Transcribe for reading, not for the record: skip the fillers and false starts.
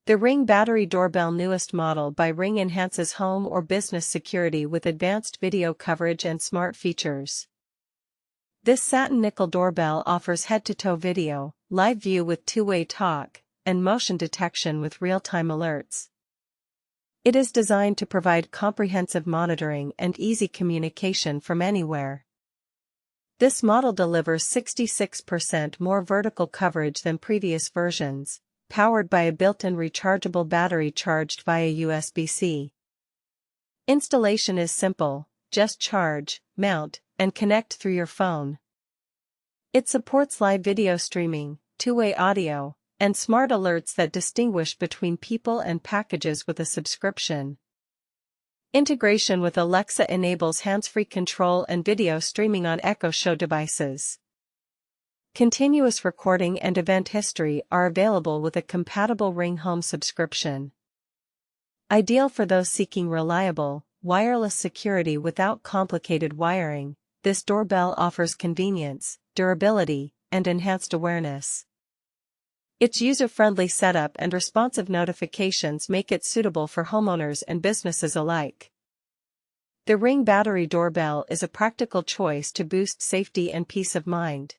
The Ring Battery Doorbell newest model by Ring enhances home or business security with advanced video coverage and smart features. This satin nickel doorbell offers head-to-toe video, live view with two-way talk, and motion detection with real-time alerts. It is designed to provide comprehensive monitoring and easy communication from anywhere. This model delivers 66% more vertical coverage than previous versions, powered by a built-in rechargeable battery charged via USB-C. Installation is simple, just charge, mount, and connect through your phone. It supports live video streaming, two-way audio, and smart alerts that distinguish between people and packages with a subscription. Integration with Alexa enables hands-free control and video streaming on Echo Show devices. Continuous recording and event history are available with a compatible Ring Home subscription. Ideal for those seeking reliable, wireless security without complicated wiring, this doorbell offers convenience, durability, and enhanced awareness. Its user-friendly setup and responsive notifications make it suitable for homeowners and businesses alike. The Ring Battery Doorbell is a practical choice to boost safety and peace of mind.